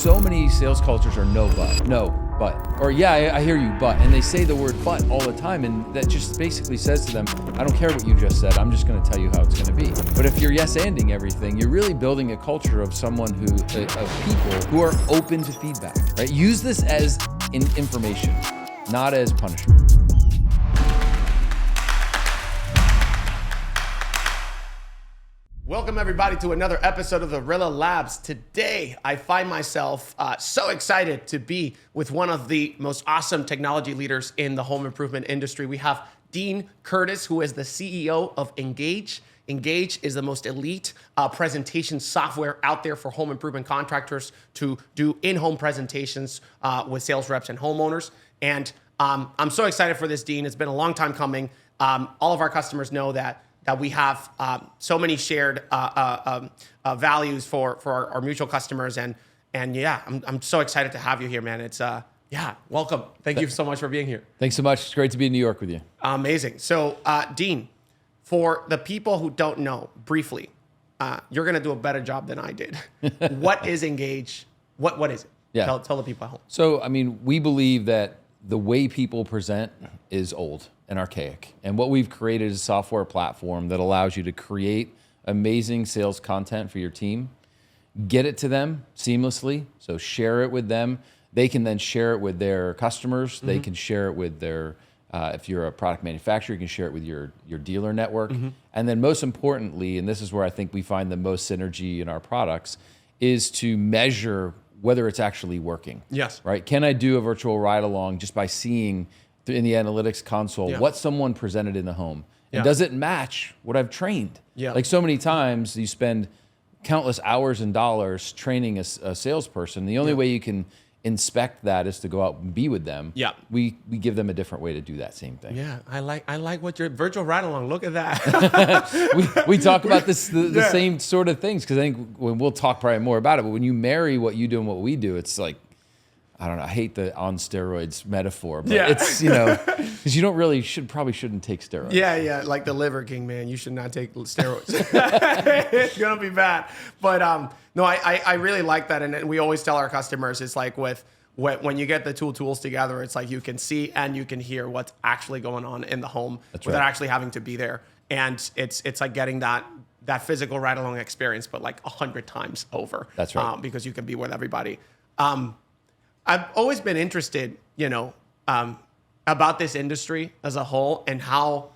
so many sales cultures are no, but, or yeah, I hear you, but, and they say the word but all the time, and that just basically says to them, I don't care what you just said, I'm just gonna tell you how it's gonna be. But if you're yes-anding everything, you're really building a culture of someone who, of people who are open to feedback, right? Use this as information, not as punishment. Welcome everybody to another episode of the RILLA Labs. Today, I find myself so excited to be with one of the most awesome technology leaders in the home improvement industry. We have Dean Curtis, who is the CEO of Ingage. Ingage is the most elite presentation software out there for home improvement contractors to do in-home presentations with sales reps and homeowners. And I'm so excited for this, Dean. It's been a long time coming. All of our customers know that we have so many shared values for our mutual customers. And yeah, I'm so excited to have you here, man. It's, yeah, welcome. Thank you so much for being here. Thanks so much. It's great to be in New York with you. Amazing. So, Dean, for the people who don't know, briefly, you're going to do a better job than I did. What is Ingage? What is it? Yeah. Tell the people at home. So, I mean, we believe that the way people present is old and archaic. And what we've created is a software platform that allows you to create amazing sales content for your team, get it to them seamlessly, so share it with them. They can then share it with their customers. Mm-hmm. They can share it with their, if you're a product manufacturer, you can share it with your dealer network. Mm-hmm. And then most importantly, and this is where I think we find the most synergy in our products, is to measure whether it's actually working. Yes. Right? Can I do a virtual ride along just by seeing in the analytics console what someone presented in the home? And does it match what I've trained? Yeah. Like so many times you spend countless hours and dollars training a salesperson. The only way you can inspect that is to go out and be with them. Yeah. We give them a different way to do that same thing. Yeah, I like what your virtual ride along. Look at that. we talk about this the same sort of things, because I think we'll talk probably more about it. But when you marry what you do and what we do, it's like, I don't know, I hate the on steroids metaphor, but it's, because you don't really probably shouldn't take steroids. Yeah, like the Liver King, man. You should not take steroids. It's gonna be bad. But no, I really like that, and we always tell our customers, it's like when you get the tools together, it's like you can see and you can hear what's actually going on in the home without actually having to be there, and it's like getting that physical ride along experience, but like 100 times over. That's right. Because you can be with everybody. I've always been interested, about this industry as a whole and how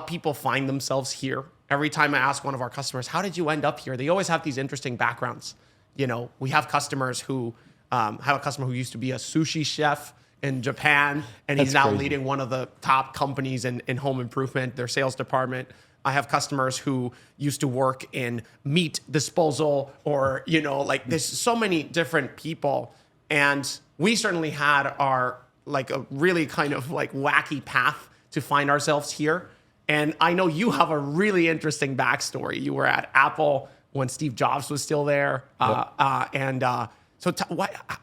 people find themselves here. Every time I ask one of our customers, how did you end up here? They always have these interesting backgrounds. We have customers who have a customer who used to be a sushi chef in Japan, and he's now leading one of the top companies in home improvement, their sales department. I have customers who used to work in meat disposal, or, like there's so many different people. And we certainly had our, like, a really kind of like wacky path to find ourselves here. And I know you have a really interesting backstory. You were at Apple when Steve Jobs was still there. Yep. So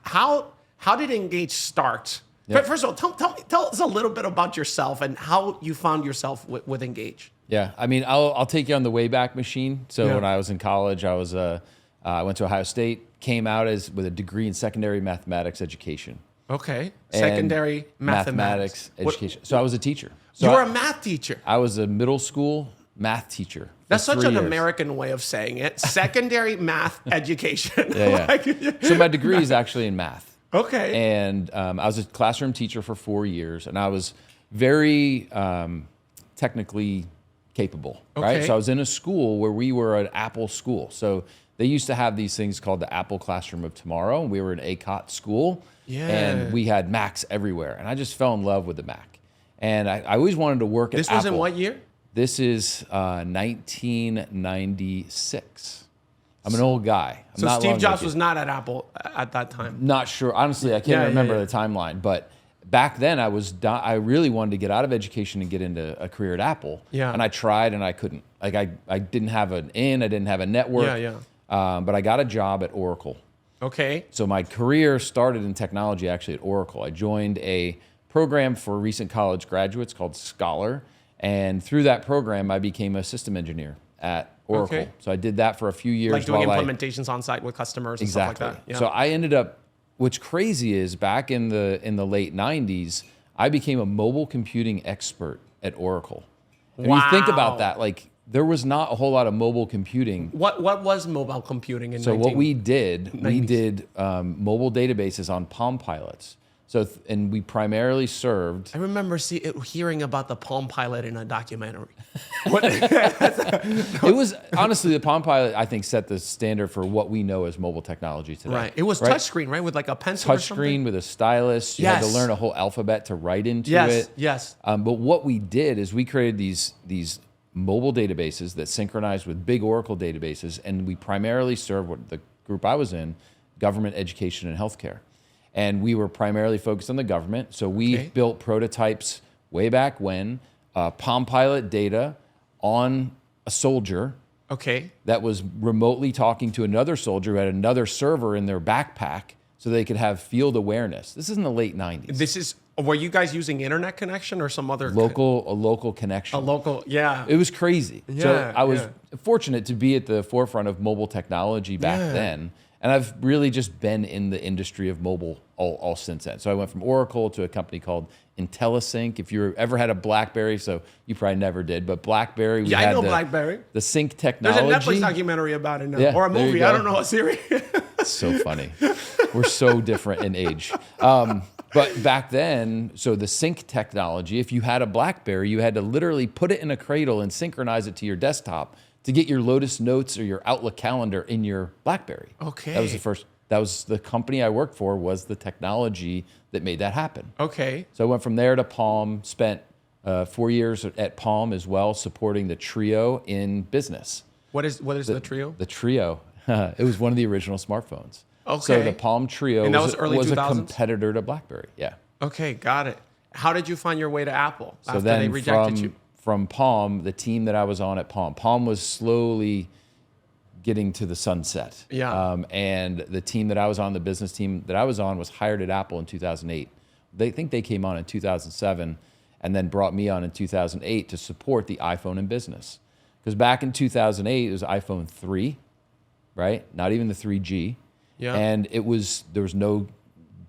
how did Ingage start? Yep. First of all, tell us a little bit about yourself and how you found yourself with Ingage. Yeah, I mean, I'll take you on the Wayback Machine. So when I was in college, I went to Ohio State, came out with a degree in secondary mathematics education. Okay, secondary mathematics education. So I was a teacher. So you were a math teacher. I was a middle school math teacher. That's such an American way of saying it. Secondary math education. Yeah. So my degree is actually in math. Okay. And I was a classroom teacher for 4 years, and I was very technically capable. Okay. Right. So I was in a school where we were an Apple school. So they used to have these things called the Apple Classroom of Tomorrow, and we were an ACOT school, and we had Macs everywhere, and I just fell in love with the Mac. And I always wanted to work at Apple. This was in what year? This is 1996. I'm an old guy. So Steve Jobs was not at Apple at that time? Not sure. Honestly, I can't remember the timeline, but back then I really wanted to get out of education and get into a career at Apple. Yeah. And I tried and I couldn't. Like I didn't have I didn't have a network. But I got a job at Oracle. Okay. So my career started in technology actually at Oracle. I joined a program for recent college graduates called Scholar. And through that program, I became a system engineer at Oracle. Okay. So I did that for a few years. Like doing implementations on site with customers and stuff like that. Yeah. So I ended up what's crazy is back in the late 90s, I became a mobile computing expert at Oracle. And you think about that, like there was not a whole lot of mobile computing. What was mobile computing in So what we did mobile databases on Palm Pilots. So and we primarily served. I remember hearing about the Palm Pilot in a documentary. It was honestly the Palm Pilot, I think, set the standard for what we know as mobile technology today. Right. It was touchscreen, right? With like a pencil. Touchscreen with a stylus. You had to learn a whole alphabet to write into it. Yes. But what we did is we created these mobile databases that synchronized with big Oracle databases, and we primarily served what the group I was in, government, education, and healthcare. And we were primarily focused on the government. So we built prototypes way back when, Palm Pilot data on a soldier that was remotely talking to another soldier who had another server in their backpack so they could have field awareness. This is in the late 90s. Were you guys using internet connection or some other? A local connection. It was crazy. So I was fortunate to be at the forefront of mobile technology back then. And I've really just been in the industry of mobile all since then. So I went from Oracle to a company called IntelliSync. If you ever had a BlackBerry, so you probably never did, but BlackBerry. I know BlackBerry. The sync technology. There's a Netflix documentary about it now, or a movie. I don't know, a series. It's so funny. We're so different in age. But back then, so the sync technology, if you had a BlackBerry, you had to literally put it in a cradle and synchronize it to your desktop to get your Lotus Notes or your Outlook calendar in your BlackBerry. Okay. That was the company I worked for, was the technology that made that happen. Okay. So I went from there to Palm, spent 4 years at Palm as well, supporting the Trio in business. What is the Trio? The Trio, it was one of the original smartphones. Okay. So the Palm Trio was early a 2000s? competitor to BlackBerry. Yeah. Okay, got it. How did you find your way to Apple So after then they rejected you? From Palm, the team that I was on at Palm was slowly getting to the sunset. Yeah. And the team that I was on, the business team that I was on, was hired at Apple in 2008. They came on in 2007 and then brought me on in 2008 to support the iPhone in business. Because back in 2008, it was iPhone 3, right? Not even the 3G. Yeah. And there was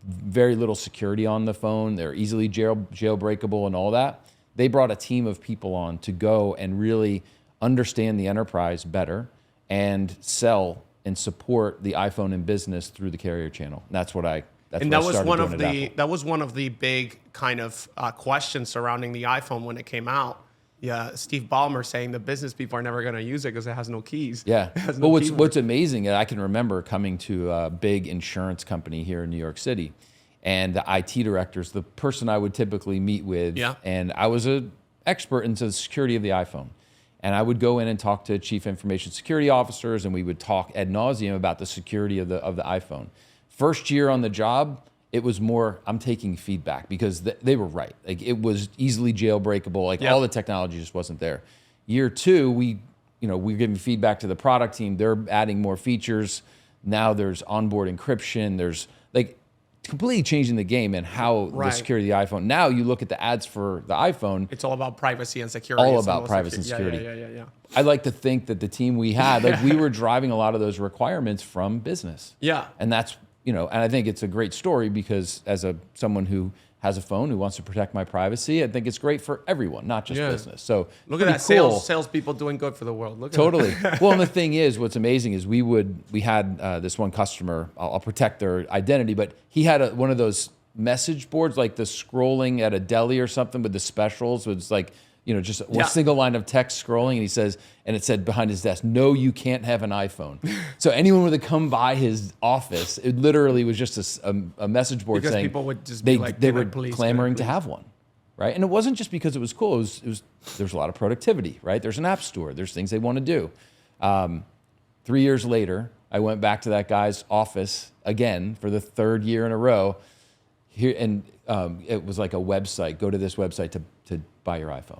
very little security on the phone. They're easily jailbreakable and all that. They brought a team of people on to go and really understand the enterprise better and sell and support the iPhone in business through the carrier channel. And that was one of the big kind of questions surrounding the iPhone when it came out. Yeah, Steve Ballmer saying the business people are never going to use it because it has no keys. Yeah. But what's amazing, I can remember coming to a big insurance company here in New York City, and the IT director's the person I would typically meet with. Yeah. And I was an expert into the security of the iPhone. And I would go in and talk to chief information security officers, and we would talk ad nauseum about the security of the iPhone. First year on the job, it was more, I'm taking feedback because they were right. Like, it was easily jailbreakable. Like, all the technology just wasn't there. Year two, we're giving feedback to the product team. They're adding more features. Now there's onboard encryption. There's completely changing the game and how the security of the iPhone. Now you look at the ads for the iPhone. It's all about privacy and security. All about privacy and security. Yeah. I like to think that the team we had, we were driving a lot of those requirements from business. Yeah. And that's, and I think it's a great story because as someone who has a phone who wants to protect my privacy, I think it's great for everyone, not just business. So look at that, cool. salespeople doing good for the world. Look at totally. Well, and the thing is, what's amazing is we had this one customer. I'll protect their identity, but he had one of those message boards, like the scrolling at a deli or something with the specials. It's like just one single line of text scrolling, and it said behind his desk, "No, you can't have an iPhone." So anyone would come by his office, it literally was just a message board saying people would just be they were clamoring to have one, right? And it wasn't just because it was cool. There's a lot of productivity, right? There's an app store. There's things they want to do. 3 years later, I went back to that guy's office again for the third year in a row. Here, and it was like a website. Go to this website to buy your iPhone.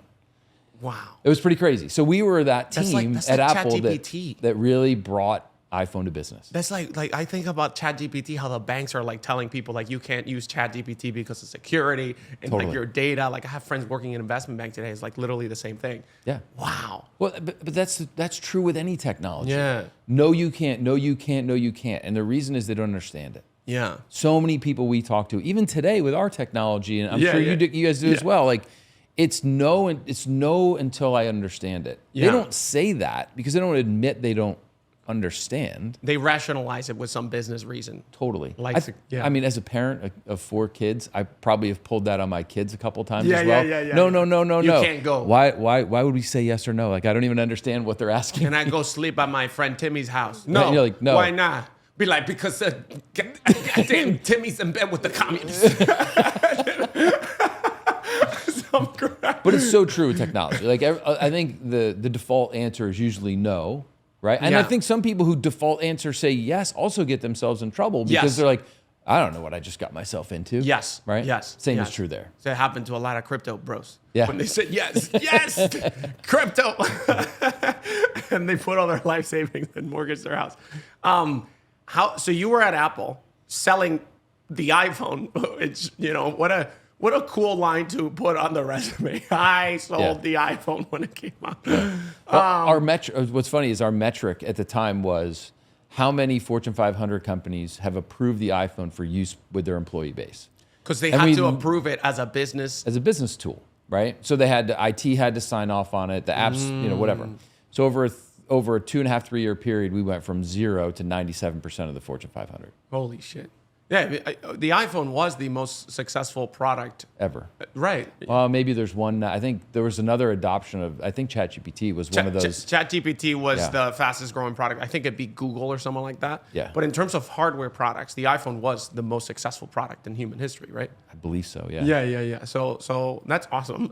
Wow. It was pretty crazy. So we were that team at Apple that really brought iPhone to business. That's like I think about ChatGPT, how the banks are telling people you can't use ChatGPT because of security and your data. I have friends working in an investment bank today. It's literally the same thing. Yeah. Wow. Well, but that's true with any technology. Yeah. No, you can't. No, you can't. No, you can't. And the reason is they don't understand it. Yeah. So many people we talk to, even today with our technology, and I'm Yeah, sure yeah. you guys do as well. Like, it's no until I understand it. Yeah. They don't say that because they don't admit they don't understand. They rationalize it with some business reason. Totally. Like, I mean, as a parent of 4 kids, I probably have pulled that on my kids a couple times Yeah, as well. yeah. No. You can't go. Why would we say yes or no? Like, I don't even understand what they're asking. Can I go sleep at my friend Timmy's house? No. you're like, no. Why not? Be like, because goddamn Timmy's in bed with the communists. But it's so true with technology. Like, I think the default answer is usually no, right? And I think some people who default answer say yes also get themselves in trouble because they're like, I don't know what I just got myself into. Yes. Right? Yes. Same yes. is true there. So it happened to a lot of crypto bros. Yeah. When they said yes, crypto. And they put all their life savings and mortgaged their house. So you were at Apple selling the iPhone. It's, what a cool line to put on the resume. I sold the iPhone when it came out. What's funny is our metric at the time was how many Fortune 500 companies have approved the iPhone for use with their employee base. Because they have to approve it as a business. As a business tool, right? So they had IT had to sign off on it, the apps, whatever. So over a 2.5, 3 year period, we went from 0 to 97% of the Fortune 500. Holy shit. Yeah, the iPhone was the most successful product Ever. Right. Well, maybe there's one. I think there was another adoption of, I think ChatGPT was one of those. ChatGPT was the fastest growing product. I think it'd be Google or someone like that. Yeah. But in terms of hardware products, the iPhone was the most successful product in human history, right? I believe so, yeah. Yeah. So that's awesome.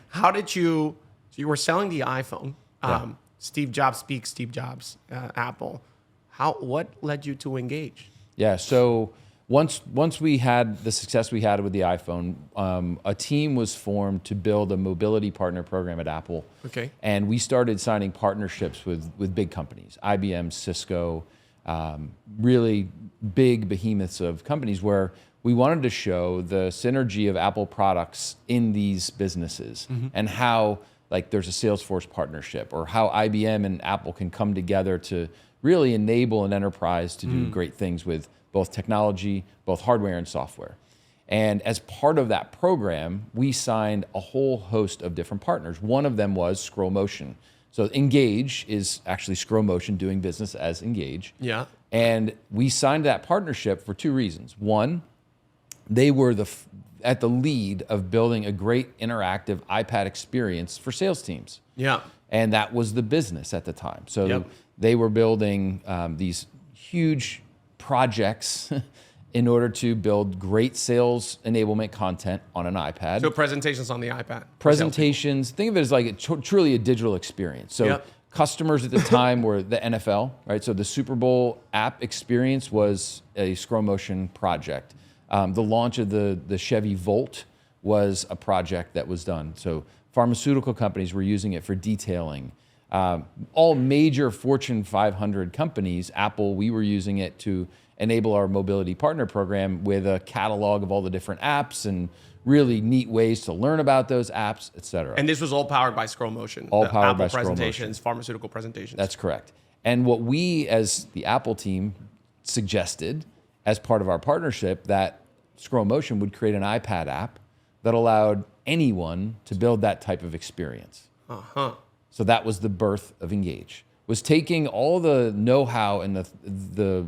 How did so you were selling the iPhone. Steve Jobs speaks, Steve Jobs, Apple. What led you to Engage? Yeah, so once we had the success we had with the iPhone, a team was formed to build a mobility partner program at Apple. Okay. And we started signing partnerships with big companies, IBM, Cisco, really big behemoths of companies where we wanted to show the synergy of Apple products in these businesses and how, like, there's a Salesforce partnership or how IBM and Apple can come together to really enable an enterprise to do great things with both technology, both hardware and software. And as part of that program, we signed a whole host of different partners. One of them was Scroll Motion. So Engage is actually Scroll Motion doing business as Engage. Yeah. And we signed that partnership for 2 reasons. One, they were at the lead of building a great interactive iPad experience for sales teams. Yeah. And that was the business at the time. So they were building these huge projects in order to build great sales enablement content on an iPad. So presentations on the iPad. Presentations, think of it as like truly a digital experience. So customers at the time were the NFL, right? So the Super Bowl app experience was a Scroll Motion project. The launch of the Chevy Volt was a project that was done. So pharmaceutical companies were using it for detailing. All major Fortune 500 companies, Apple, we were using it to enable our mobility partner program with a catalog of all the different apps and really neat ways to learn about those apps, et cetera. And this was all powered by Scroll Motion. All powered by Apple Scroll presentations, pharmaceutical presentations. That's correct. And what we, as the Apple team, suggested as part of our partnership, that Scroll Motion would create an iPad app that allowed anyone to build that type of experience. So that was the birth of Engage. Was taking all the know-how and the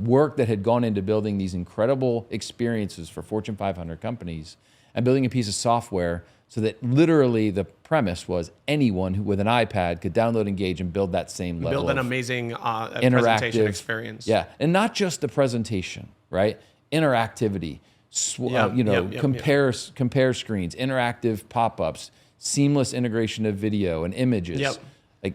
work that had gone into building these incredible experiences for Fortune 500 companies and building a piece of software so that literally the premise was anyone who with an iPad could download Engage and build that same level build an of amazing presentation experience. Yeah, and not just the presentation, right? Interactivity, compare screens, interactive pop-ups, seamless integration of video and images.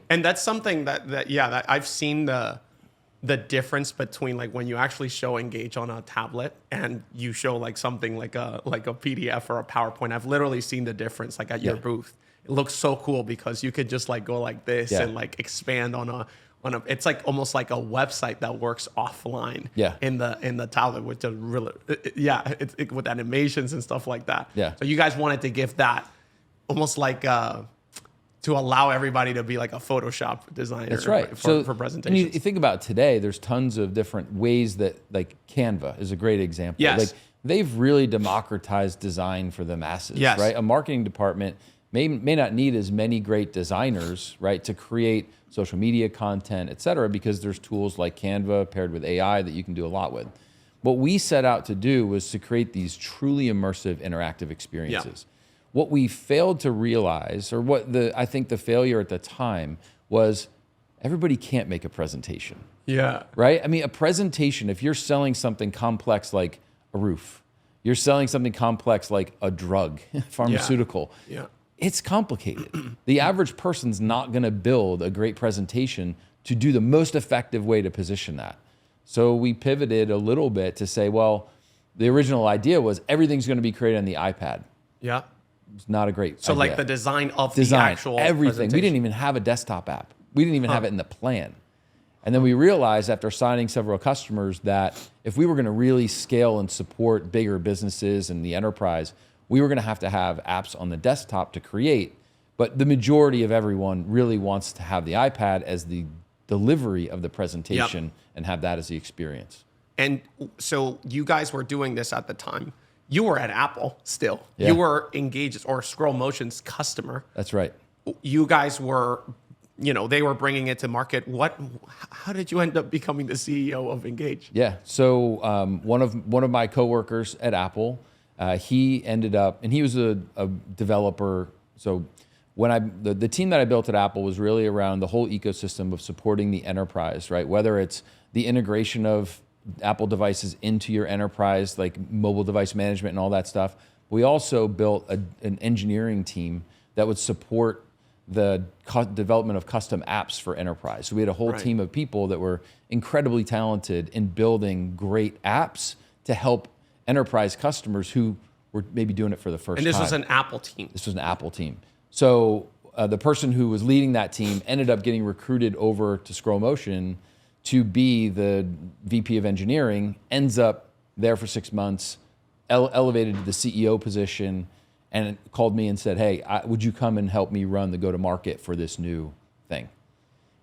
And that's something that I've seen the difference between like when you actually show Engage on a tablet and you show like something like a PDF or a PowerPoint. I've literally seen the difference like at your booth. It looks so cool because you could just like go like this and like expand on a it's like almost like a website that works offline in the tablet with the really with animations and stuff like that. Yeah. So you guys wanted to give that almost like to allow everybody to be like a Photoshop designer. That's right. For And presentations. you think about today, there's tons of different ways that, like Canva is a great example. Yes. Like they've really democratized design for the masses, Yes. right? A marketing department may not need as many great designers, right, to create social media content, et cetera, because there's tools like Canva paired with AI that you can do a lot with. What we set out to do was to create these truly immersive interactive experiences. What we failed to realize, or what I think the failure at the time was, everybody can't make a presentation, Yeah. right? I mean, a presentation, if you're selling something complex like a roof, you're selling something complex like a drug, pharmaceutical, Yeah. it's complicated. The average person's not going to build a great presentation to do the most effective way to position that. So we pivoted a little bit to say, well, the original idea was everything's going to be created on the iPad. Yeah. It's not a great So idea. like the design of the actual everything. We presentation. didn't even have a desktop app. We didn't even have it in the plan. And then we realized after signing several customers that if we were going to really scale and support bigger businesses and the enterprise, we were going to have apps on the desktop to create. But the majority of everyone really wants to have the iPad as the delivery of the presentation and have that as the experience. And so you guys were doing this at the time. You were at Apple still. Yeah. You were Engage or Scroll Motion's customer. That's right. You guys were, they were bringing it to market. How did you end up becoming the CEO of Engage? Yeah. So one of my coworkers at Apple, he ended up, and he was a developer. So when the team that I built at Apple was really around the whole ecosystem of supporting the enterprise, right? Whether it's the integration of Apple devices into your enterprise, like mobile device management and all that stuff. We also built an engineering team that would support the development of custom apps for enterprise. So we had a whole team of people that were incredibly talented in building great apps to help enterprise customers who were maybe doing it for the first time. And this was an Apple team. This was an Apple team. So the person who was leading that team ended up getting recruited over to Scroll Motion to be the VP of engineering, ends up there for 6 months, elevated to the CEO position, and called me and said, hey, would you come and help me run the go-to-market for this new thing?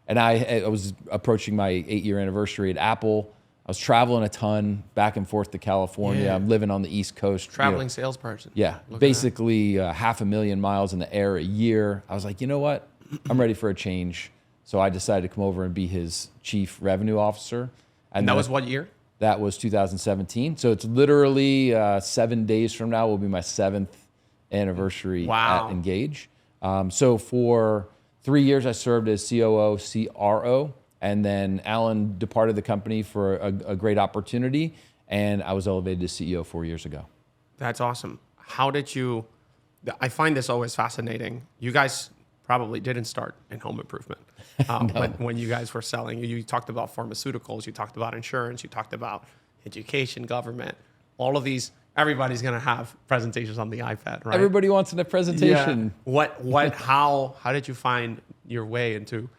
And I was approaching my 8-year anniversary at Apple. I was traveling a ton back and forth to California. Yeah. I'm living on the East Coast. Traveling salesperson. Yeah, basically 500,000 miles in the air a year. I was like, you know what? I'm ready for a change. So I decided to come over and be his chief revenue officer. And that was what year? That was 2017. So it's literally 7 days from now will be my 7th anniversary at Engage. So for 3 years, I served as COO, CRO, and then Alan departed the company for a great opportunity, and I was elevated to CEO 4 years ago. That's awesome. How did you? I find this always fascinating. You guys probably didn't start in home improvement when you guys were selling. You talked about pharmaceuticals, you talked about insurance, you talked about education, government, all of these. Everybody's going to have presentations on the iPad, right? Everybody wants a presentation. Yeah. How did you find your way into,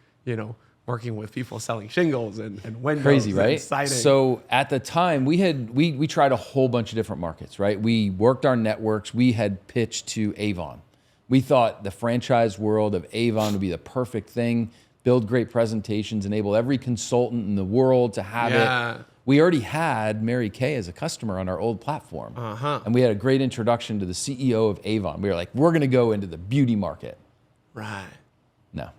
working with people selling shingles and windows? Crazy, right? And siding? So at the time, we tried a whole bunch of different markets, right? We worked our networks. We had pitched to Avon. We thought the franchise world of Avon would be the perfect thing, build great presentations, enable every consultant in the world to have it. We already had Mary Kay as a customer on our old platform. And we had a great introduction to the CEO of Avon. We were like, we're going to go into the beauty market. Right. No.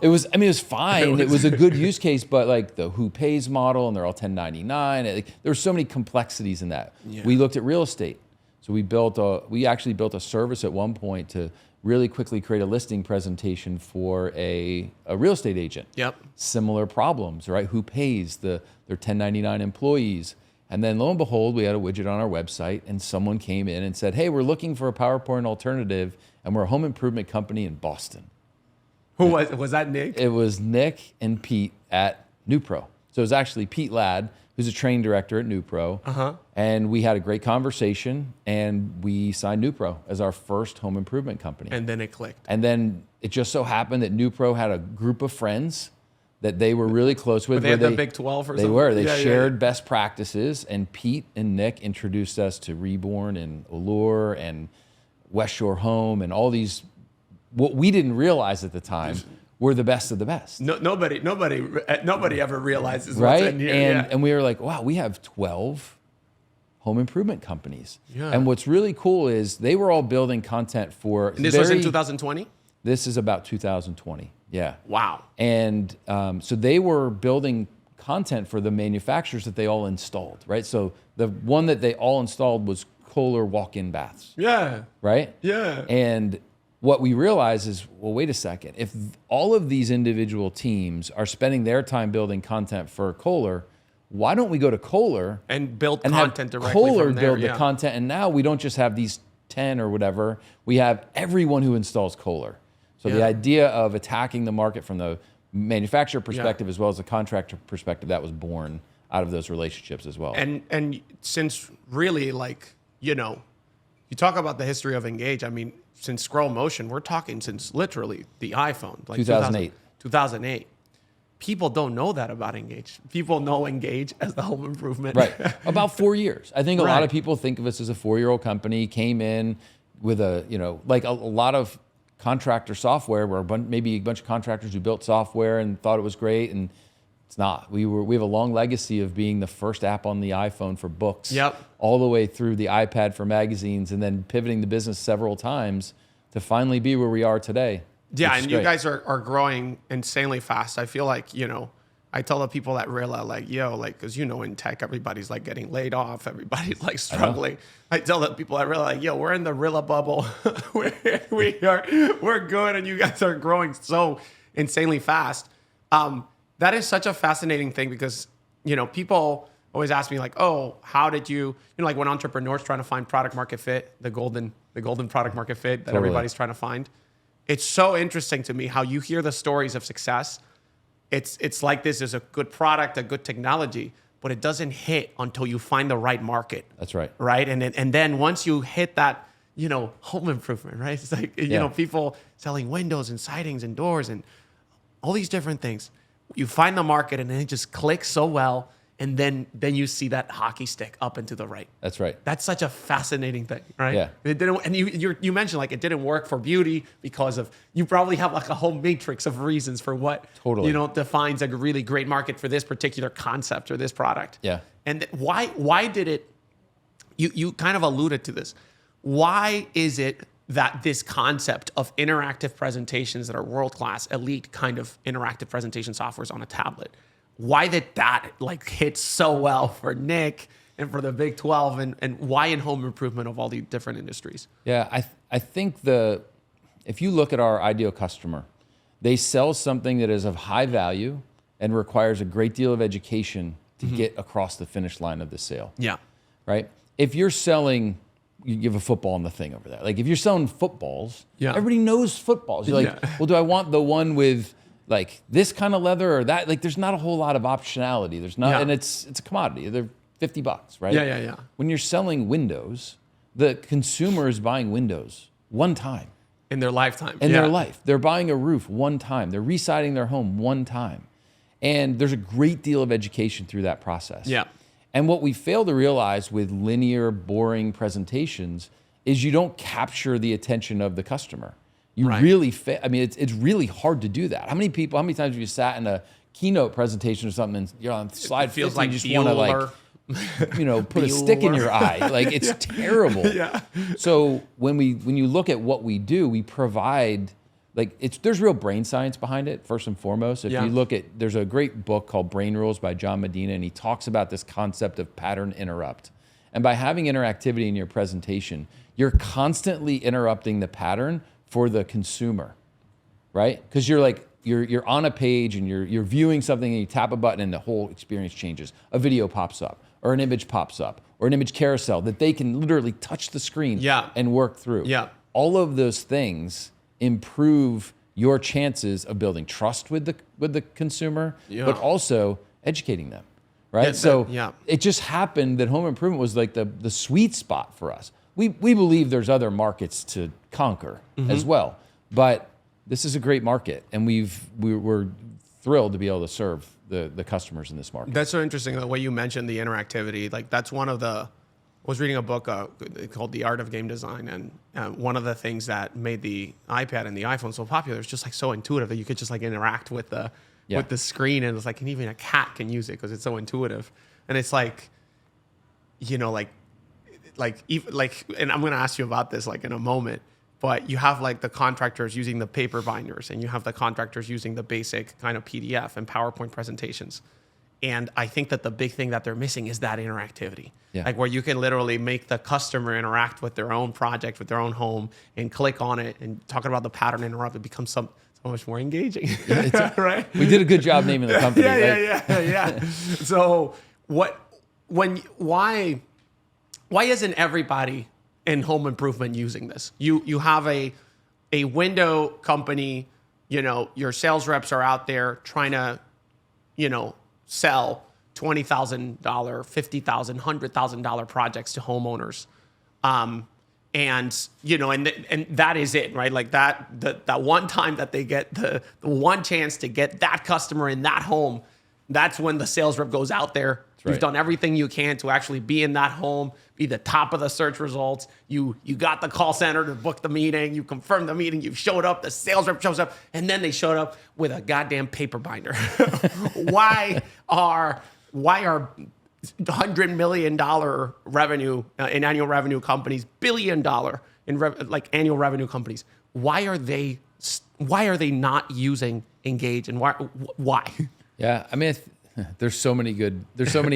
It was fine. It was a good use case, but like the who pays model, and they're all 1099. There were so many complexities in that. Yeah. We looked at real estate. So we actually built a service at one point to really quickly create a listing presentation for a real estate agent. Yep. Similar problems, right? Who pays their 1099 employees? And then lo and behold, we had a widget on our website, and someone came in and said, hey, we're looking for a PowerPoint alternative, and we're a home improvement company in Boston. Who was that? Nick? It was Nick and Pete at NewPro. So it was actually Pete Ladd, who's a training director at NewPro. And we had a great conversation, and we signed NewPro as our first home improvement company. And then it clicked. And then it just so happened that NewPro had a group of friends that they were really close with. They had the Big 12 or something? They were. They shared best practices, and Pete and Nick introduced us to Reborn and Allure and West Shore Home and all these what we didn't realize at the time were the best of the best. Nobody ever realizes right? what's in here. And we were like, wow, we have 12 home improvement companies. Yeah. And what's really cool is they were all building content for. And this was in 2020? This is about 2020. Yeah. Wow. And so they were building content for the manufacturers that they all installed, right? So the one that they all installed was Kohler walk-in baths. Yeah. Right? Yeah. And what we realize is, well, wait a second. If all of these individual teams are spending their time building content for Kohler, why don't we go to Kohler and build and content have directly Kohler from there, build the content? And now we don't just have these 10 or whatever. We have everyone who installs Kohler. So the idea of attacking the market from the manufacturer perspective as well as the contractor perspective, that was born out of those relationships as well. And since really, like, you talk about the history of Ingage. I mean, since Scroll Motion, we're talking since literally the iPhone, like 2008. 2008. People don't know that about Ingage. People know Ingage as the home improvement. Right. About 4 years. I think a lot of people think of us as a 4-year-old company, came in with like a lot of contractor software where maybe a bunch of contractors who built software and thought it was great, and it's not. We have a long legacy of being the first app on the iPhone for books, all the way through the iPad for magazines, and then pivoting the business several times to finally be where we are today. Yeah, and you guys are growing insanely fast. I feel like, I tell the people at RILLA, like, because in tech, everybody's like getting laid off. Everybody's like struggling. I tell the people at RILLA, like, we're in the RILLA bubble. we're good, and you guys are growing so insanely fast. That is such a fascinating thing because, people always ask me like, oh, how did you, like when entrepreneurs trying to find product market fit, the golden product market fit that everybody's trying to find. It's so interesting to me how you hear the stories of success. It's like this is a good product, a good technology, but it doesn't hit until you find the right market. That's right. Right. And then once you hit that, home improvement, right? It's like, people selling windows and sidings and doors and all these different things. You find the market and then it just clicks so well. And then you see that hockey stick up and to the right. That's right. That's such a fascinating thing, right? Yeah. It didn't, and you mentioned like it didn't work for beauty because of, you probably have like a whole matrix of reasons for what defines a really great market for this particular concept or this product. Yeah. And why did it? You kind of alluded to this. Why is it that this concept of interactive presentations that are world-class, elite kind of interactive presentation softwares on a tablet? Why did that like hit so well for Nick and for the Big 12 and why in home improvement of all the different industries? Yeah, I think if you look at our ideal customer, they sell something that is of high value and requires a great deal of education to get across the finish line of the sale. Yeah. Right? If you're selling, you give a football on the thing over there. Like if you're selling footballs, everybody knows footballs. You're like, well, do I want the one with like this kind of leather or that? Like there's not a whole lot of optionality. There's not, and it's a commodity. They're $50, right? Yeah. When you're selling windows, the consumer is buying windows one time. In their lifetime. In their life. They're buying a roof one time. They're residing their home one time. And there's a great deal of education through that process. Yeah. And what we fail to realize with linear, boring presentations is you don't capture the attention of the customer. You really, it's really hard to do that. How many times have you sat in a keynote presentation or something and you're on slide 50 like you just want to like, put a stick in your eye. Like it's terrible. Yeah. So when you look at what we do, we provide there's real brain science behind it, first and foremost. If you look at, there's a great book called Brain Rules by John Medina, and he talks about this concept of pattern interrupt. And by having interactivity in your presentation, you're constantly interrupting the pattern for the consumer, right? Because you're on a page and you're viewing something and you tap a button and the whole experience changes. A video pops up or an image pops up or an image carousel that they can literally touch the screen and work through. Yeah. All of those things improve your chances of building trust with the consumer, but also educating them, right? It just happened that home improvement was like the sweet spot for us. We believe there's other markets to conquer as well, but this is a great market, and we're thrilled to be able to serve the customers in this market. That's so interesting the way you mentioned the interactivity. Like that's one of the was reading a book called The Art of Game Design, and one of the things that made the iPad and the iPhone so popular is just like so intuitive that you could just like interact with the screen, and it's like, and even a cat can use it because it's so intuitive. And it's like, you know, like, and I'm gonna ask you about this like in a moment, but you have like the contractors using the paper binders, and you have the contractors using the basic kind of PDF and PowerPoint presentations. And I think that the big thing that they're missing is that interactivity. Yeah. Like where you can literally make the customer interact with their own project, with their own home, and click on it and talking about the pattern interrupt. It becomes so much more engaging. Right? We did a good job naming the company. Yeah. So why isn't everybody in home improvement using this? You have a window company, you know, your sales reps are out there trying to, you know, sell $20,000, $50,000, $100,000 projects to homeowners. And, you know, and that is it, right? Like that one time that they get the one chance to get that customer in that home, that's when the sales rep goes out there. Right. You've done everything you can to actually be in that home, be the top of the search results. You got the call center to book the meeting. You confirmed the meeting. You showed up. The sales rep shows up. And then they showed up with a goddamn paper binder. Why are $100 million revenue in annual revenue companies, $1 billion in annual revenue companies, why are they not using Engage, and why? Yeah, I mean, there's so many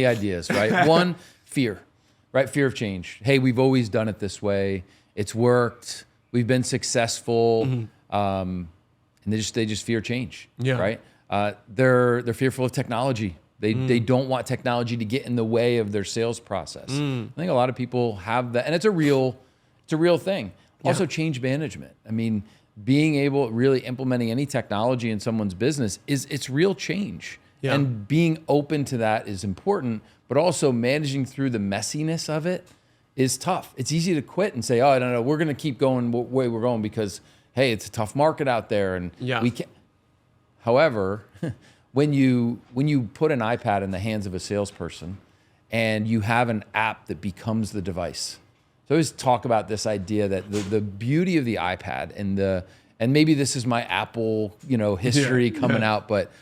ideas, right? One, fear, right? Fear of change. Hey, we've always done it this way. It's worked. We've been successful. And they just fear change, right? They're fearful of technology. They don't want technology to get in the way of their sales process. I think a lot of people have that, and it's a real thing. Also, change management. I mean, being able really implementing any technology in someone's business it's real change. Yeah. And being open to that is important, but also managing through the messiness of it is tough. It's easy to quit and say, "Oh, no, we're going to keep going the way we're going because, hey, it's a tough market out there, and we can't." However, when you put an iPad in the hands of a salesperson, and you have an app that becomes the device, so I always talk about this idea that the beauty of the iPad and maybe this is my Apple history coming out, but.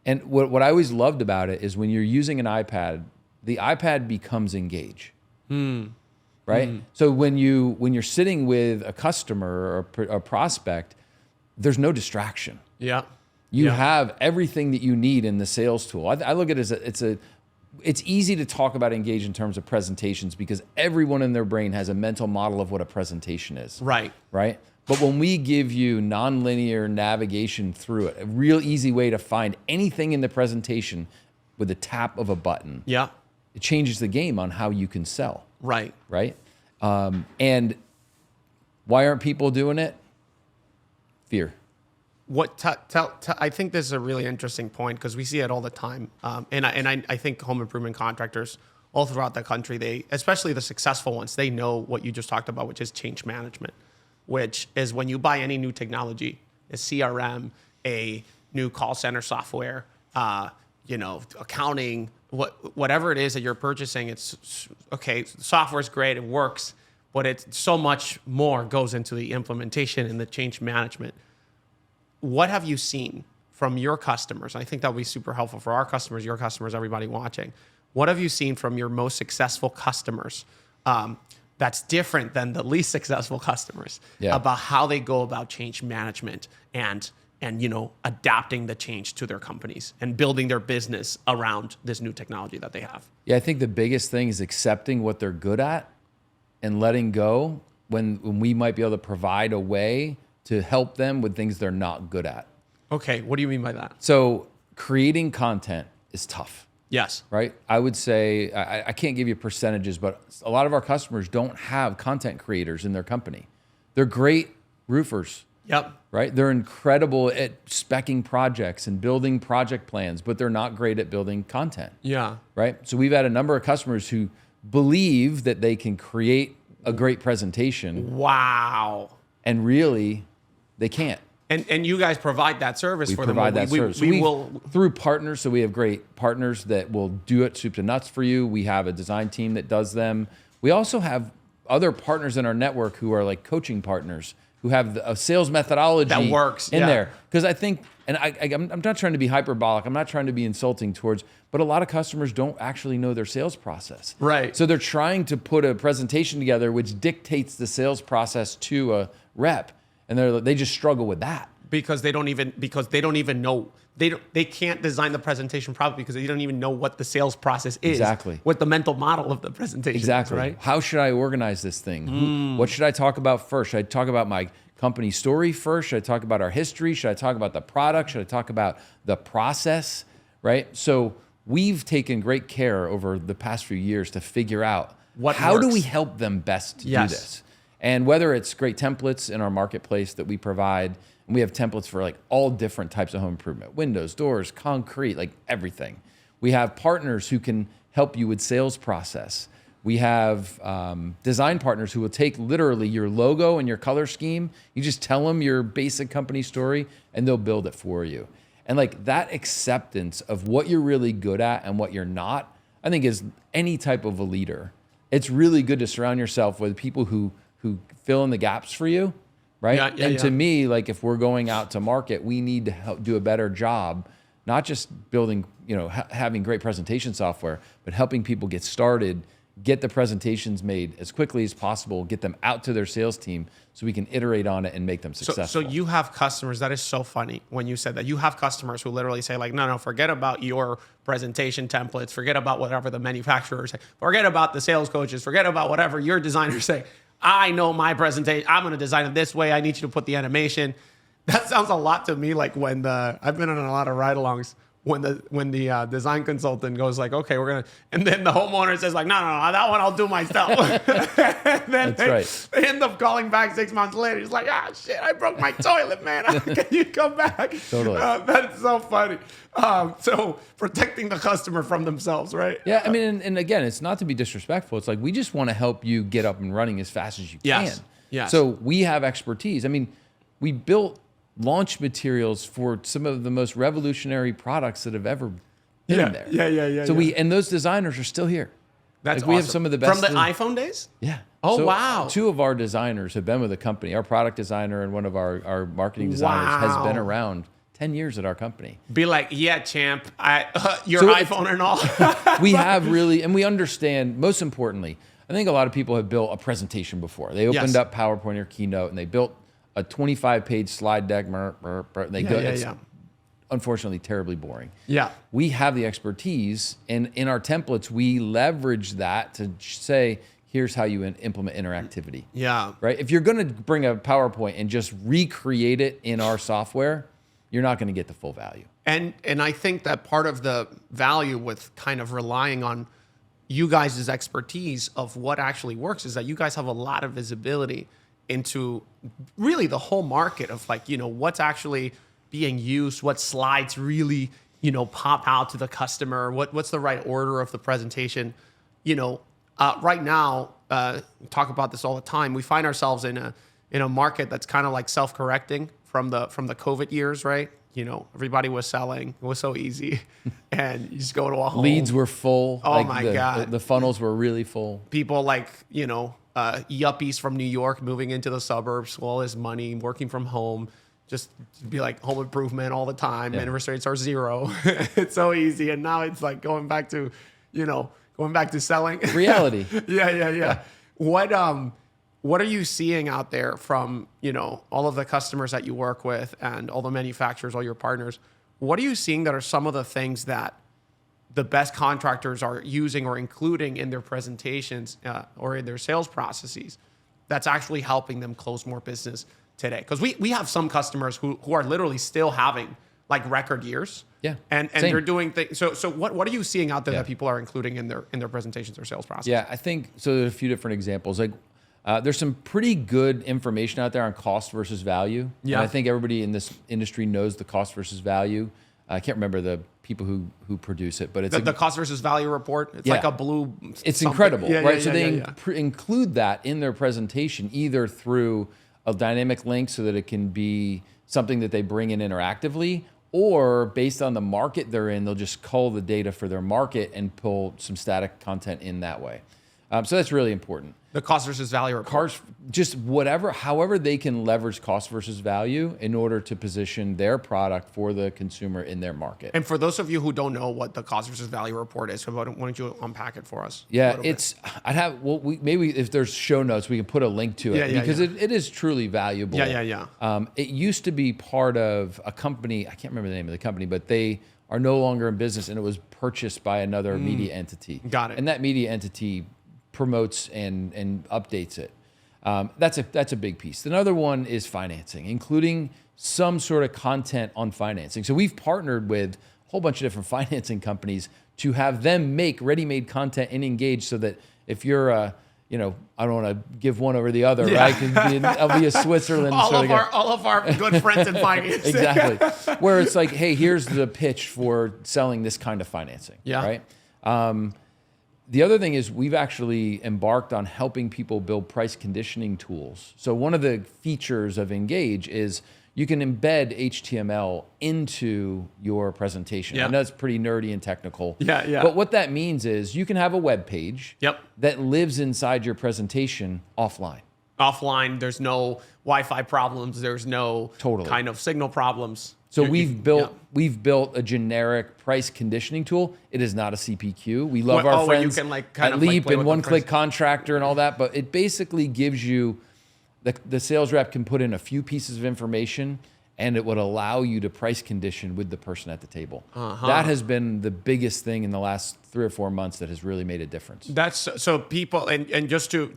And what I always loved about it is when you're using an iPad, the iPad becomes Engage, right? So when you're sitting with a customer or a prospect, there's no distraction. Yeah, you have everything that you need in the sales tool. I look at it as it's easy to talk about Engage in terms of presentations because everyone in their brain has a mental model of what a presentation is. Right. But when we give you nonlinear navigation through it, a real easy way to find anything in the presentation with a tap of a button, it changes the game on how you can sell. Right. And why aren't people doing it? Fear. I think this is a really interesting point because we see it all the time. And I think home improvement contractors all throughout the country, especially the successful ones, they know what you just talked about, which is change management. Which is when you buy any new technology, a CRM, a new call center software, accounting, whatever it is that you're purchasing, it's okay. Software is great, it works, but it's so much more goes into the implementation and the change management. What have you seen from your customers? I think that would be super helpful for our customers, your customers, everybody watching. What have you seen from your most successful customers? That's different than the least successful customers about how they go about change management and adapting the change to their companies and building their business around this new technology that they have. Yeah, I think the biggest thing is accepting what they're good at and letting go when we might be able to provide a way to help them with things they're not good at. Okay, what do you mean by that? So creating content is tough. Yes. Right? I would say, I can't give you percentages, but a lot of our customers don't have content creators in their company. They're great roofers. Yep. Right? They're incredible at speccing projects and building project plans, but they're not great at building content. Yeah. Right? So we've had a number of customers who believe that they can create a great presentation. Wow. And really, they can't. And you guys provide that service for them. We provide that service. We will through partners. So we have great partners that will do it soup to nuts for you. We have a design team that does them. We also have other partners in our network who are like coaching partners who have a sales methodology that works in there. Because I think, and I'm not trying to be hyperbolic, I'm not trying to be insulting towards, but a lot of customers don't actually know their sales process. Right. So they're trying to put a presentation together which dictates the sales process to a rep, and they just struggle with that. Because they don't even know. They can't design the presentation properly because they don't even know what the sales process is. Exactly. What the mental model of the presentation Exactly. is, right? How should I organize this thing? What should I talk about first? Should I talk about my company story first? Should I talk about our history? Should I talk about the product? Should I talk about the process? Right? So we've taken great care over the past few years to figure out how do we help them best do this? And whether it's great templates in our marketplace that we provide, and we have templates for like all different types of home improvement, windows, doors, concrete, like everything. We have partners who can help you with sales process. We have design partners who will take literally your logo and your color scheme. You just tell them your basic company story and they'll build it for you. And like that acceptance of what you're really good at and what you're not, I think is any type of a leader. It's really good to surround yourself with people who fill in the gaps for you. Right. To me, like if we're going out to market, we need to help do a better job, not just building, having great presentation software, but helping people get started, get the presentations made as quickly as possible, get them out to their sales team so we can iterate on it and make them successful. So you have customers, that is so funny when you said that. You have customers who literally say like, no, forget about your presentation templates, forget about whatever the manufacturers say, forget about the sales coaches, forget about whatever your designers say. I know my presentation. I'm going to design it this way. I need you to put the animation. That sounds a lot to me like when I've been on a lot of ride-alongs when the design consultant goes like, okay, we're gonna, and then the homeowner says like, no, that one I'll do myself. And then they end up calling back 6 months later. He's like, shit, I broke my toilet, man. Can you come back? Totally. That's so funny. So protecting the customer from themselves, right? Yeah, I mean, and again, it's not to be disrespectful. It's like we just want to help you get up and running as fast as you can. Yes. So we have expertise. I mean, we built launch materials for some of the most revolutionary products that have ever been there. Yeah. So and those designers are still here. That's awesome. We have some of the best from the iPhone days. Yeah. Oh, so wow. 2 of our designers have been with the company. Our product designer and one of our marketing designers has been around 10 years at our company. Be like, yeah, champ, your iPhone and all. We have really, and we understand, most importantly, I think a lot of people have built a presentation before. They opened up PowerPoint or Keynote and they built a 25-page slide deck. It's unfortunately terribly boring. Yeah. We have the expertise, and in our templates, we leverage that to say, here's how you implement interactivity. Yeah. Right? If you're going to bring a PowerPoint and just recreate it in our software, you're not going to get the full value. And I think that part of the value with kind of relying on you guys' expertise of what actually works is that you guys have a lot of visibility into really the whole market of like, what's actually being used, what slides really, pop out to the customer, what's the right order of the presentation. Right now, talk about this all the time. We find ourselves in a market that's kind of like self-correcting from the COVID years, right? Everybody was selling. It was so easy. And you just go to a home. Leads were full. Oh my God. The funnels were really full. People like, yuppies from New York moving into the suburbs, all this money, working from home, just be like home improvement all the time. Interest rates are 0. It's so easy. And now it's like going back to selling. Reality. Yeah. What are you seeing out there from, all of the customers that you work with and all the manufacturers, all your partners? What are you seeing that are some of the things that the best contractors are using or including in their presentations or in their sales processes that's actually helping them close more business today? Because we have some customers who are literally still having like record years. Yeah. And they're doing things. So what are you seeing out there that people are including in their presentations or sales process? Yeah, I think so. There's a few different examples. Like there's some pretty good information out there on cost versus value. Yeah. And I think everybody in this industry knows the cost versus value. I can't remember the people who produce it, but it's the cost versus value report. It's like a blue. It's something. incredible, right? So they yeah. include that in their presentation, either through a dynamic link so that it can be something that they bring in interactively, or based on the market they're in, they'll just cull the data for their market and pull some static content in that way. So that's really important. The cost versus value report. Cars, just however they can leverage cost versus value in order to position their product for the consumer in their market. And for those of you who don't know what the cost versus value report is, why don't you unpack it for us? Yeah, maybe if there's show notes, we can put a link to it because it is truly valuable. It used to be part of a company, I can't remember the name of the company, but they are no longer in business, and it was purchased by another media entity. Got it. And that media entity promotes and updates it. That's a big piece. Another one is financing, including some sort of content on financing. So we've partnered with a whole bunch of different financing companies to have them make ready-made content in Ingage, so that if you're I don't want to give one over the other, right? I'll be a Switzerland. all of our good friends in finance. Exactly. Where it's like, hey, here's the pitch for selling this kind of financing. Right. The other thing is we've actually embarked on helping people build price conditioning tools. So one of the features of Ingage is you can embed HTML into your presentation. I know it's pretty nerdy and technical. But what that means is you can have a web page that lives inside your presentation offline. There's no Wi-Fi problems. There's no kind of signal problems. So we've built a generic price conditioning tool. It is not a CPQ. We love our friends at Leap and one-click contractor and all that, but it basically gives you, the sales rep can put in a few pieces of information, and it would allow you to price condition with the person at the table. That has been the biggest thing in the last 3 or 4 months that has really made a difference. That's so people, and just to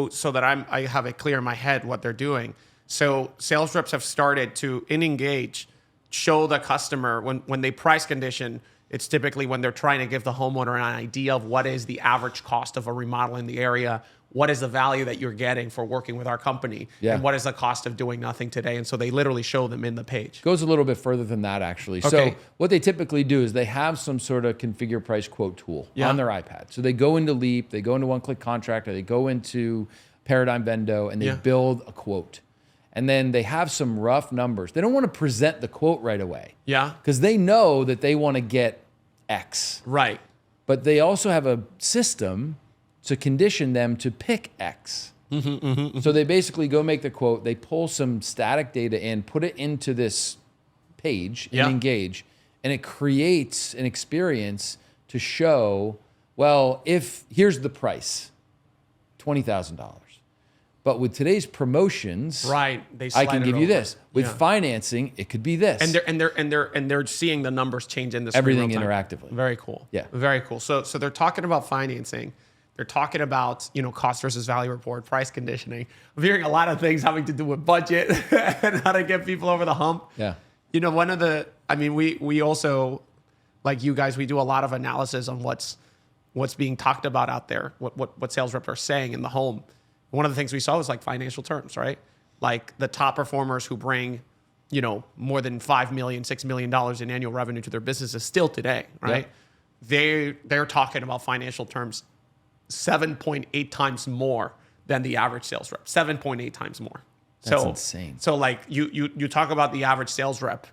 so that I have it clear in my head what they're doing. So sales reps have started to, in Ingage, show the customer when they price condition. It's typically when they're trying to give the homeowner an idea of what is the average cost of a remodel in the area, what is the value that you're getting for working with our company, and what is the cost of doing nothing today. And so they literally show them in the page. Goes a little bit further than that, actually. So what they typically do is they have some sort of configure price quote tool on their iPad. So they go into Leap, they go into one-click contractor, they go into Paradigm Vendo, and they build a quote. And then they have some rough numbers. They don't want to present the quote right away. Because they know that they want to get X. Right. But they also have a system to condition them to pick X. So they basically go make the quote, they pull some static data in, put it into this page in Ingage, and it creates an experience to show, well, here's the price, $20,000. But with today's promotions, I can give you this. With financing, it could be this. And they're seeing the numbers change in this everything interactively. Very cool. Yeah. Very cool. So they're talking about financing. They're talking about cost versus value report, price conditioning. I'm hearing a lot of things having to do with budget and how to get people over the hump. Yeah. We also, like you guys, we do a lot of analysis on what's being talked about out there, what sales reps are saying in the home. One of the things we saw was like financial terms, right? Like the top performers who bring, more than $5 million, $6 million in annual revenue to their businesses still today, right? They're talking about financial terms 7.8 times more than the average sales rep. 7.8 times more. That's insane. So like you talk about the average sales rep,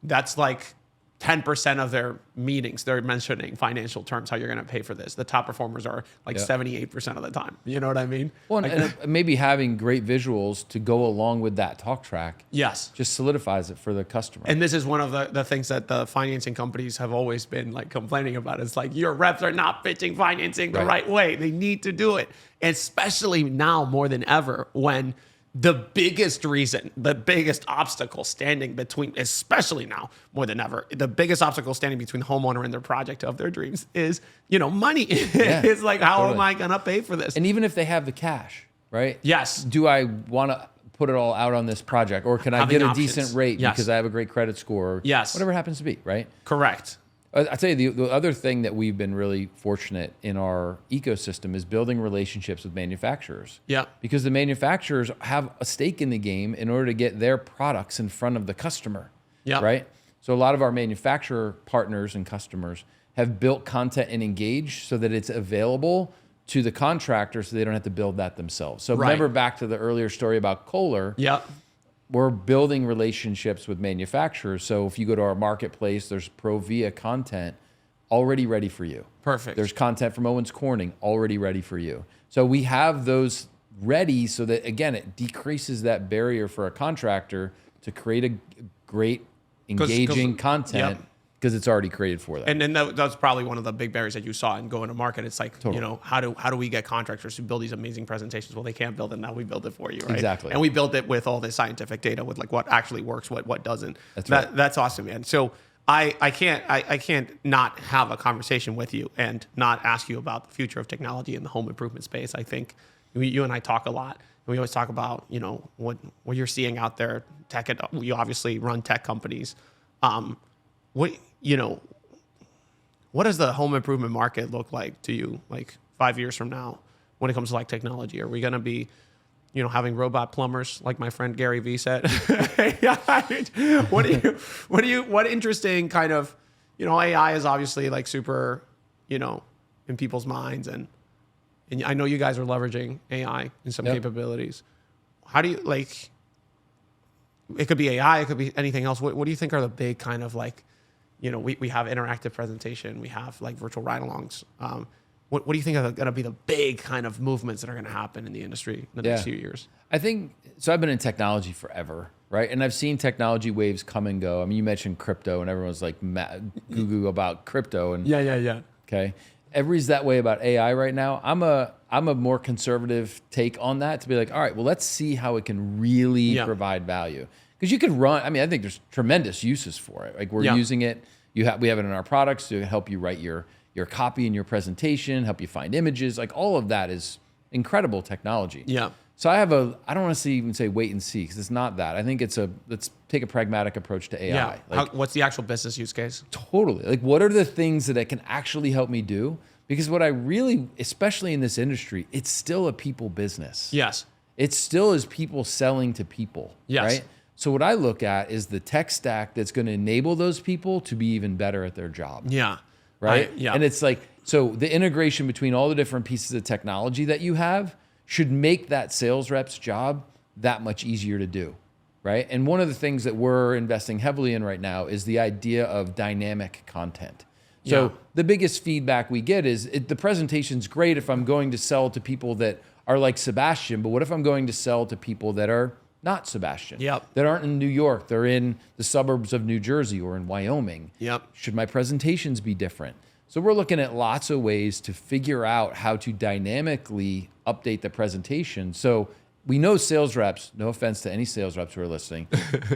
that's like 10% of their meetings, they're mentioning financial terms, how you're going to pay for this. The top performers are like 78% of the time. You know what I mean? Well, and maybe having great visuals to go along with that talk track just solidifies it for the customer. And this is one of the things that the financing companies have always been like complaining about. It's like your reps are not pitching financing the right way. They need to do it. And especially now more than ever when the biggest reason, the biggest obstacle standing between, especially now more than ever, the biggest obstacle standing between homeowner and their project of their dreams is, money. It's like, how am I going to pay for this? And even if they have the cash, right? Yes. Do I want to put it all out on this project, or can I get a decent rate because I have a great credit score? Or whatever happens to be, right? Correct. I tell you, the other thing that we've been really fortunate in our ecosystem is building relationships with manufacturers. Yeah. Because the manufacturers have a stake in the game in order to get their products in front of the customer. Yeah. Right? So a lot of our manufacturer partners and customers have built content in Ingage so that it's available to the contractor so they don't have to build that themselves. So remember back to the earlier story about Kohler. Yeah. We're building relationships with manufacturers. So if you go to our marketplace, there's Provia content already ready for you. Perfect. There's content from Owens Corning already ready for you. So we have those ready so that, again, it decreases that barrier for a contractor to create a great, engaging content because it's already created for them. And then that's probably one of the big barriers that you saw in going to market. It's like, you know, how do we get contractors to build these amazing presentations? Well, they can't build it. Now we build it for you, right? Exactly. And we build it with all this scientific data with like what actually works, what doesn't. That's right. That's awesome, man. So I can't not have a conversation with you and not ask you about the future of technology in the home improvement space. I think you and I talk a lot. We always talk about, you know, what you're seeing out there. You obviously run tech companies. What does the home improvement market look like to you, like 5 years from now, when it comes to like technology? Are we going to be, you know, having robot plumbers like my friend Gary Vee said? What interesting kind of, you know, AI is obviously like super, you know, in people's minds, and I know you guys are leveraging AI in some capabilities. How do you like? It could be AI, it could be anything else. What do you think are the big kind of like, you know, we have interactive presentation, we have like virtual ride-alongs. What do you think are going to be the big kind of movements that are going to happen in the industry in the next few years? I think, so I've been in technology forever, right? And I've seen technology waves come and go. I mean, you mentioned crypto and everyone's like goo about crypto. And Yeah. Okay. Everybody's that way about AI right now. I'm a more conservative take on that, to be like, all right, well, let's see how it can really provide value. Because you could run, I mean, I think there's tremendous uses for it. Like we're using it, we have it in our products to help you write your copy and your presentation, help you find images. Like all of that is incredible technology. Yeah. So I don't want to even say wait and see, because it's not that. I think let's take a pragmatic approach to AI. Yeah. Like, What's the actual business use case? Totally. Like what are the things that it can actually help me do? Because what I really, especially in this industry, it's still a people business. Yes. It still is people selling to people. Yes. Right? So what I look at is the tech stack that's going to enable those people to be even better at their job. Yeah. Right? Yeah. And it's like, so the integration between all the different pieces of technology that you have should make that sales rep's job that much easier to do. Right? And one of the things that we're investing heavily in right now is the idea of dynamic content. So the biggest feedback we get is the presentation's great if I'm going to sell to people that are like Sebastian, but what if I'm going to sell to people that are not Sebastian? Yep. That aren't in New York, they're in the suburbs of New Jersey or in Wyoming. Yep. Should my presentations be different? So we're looking at lots of ways to figure out how to dynamically update the presentation. So we know sales reps, no offense to any sales reps who are listening,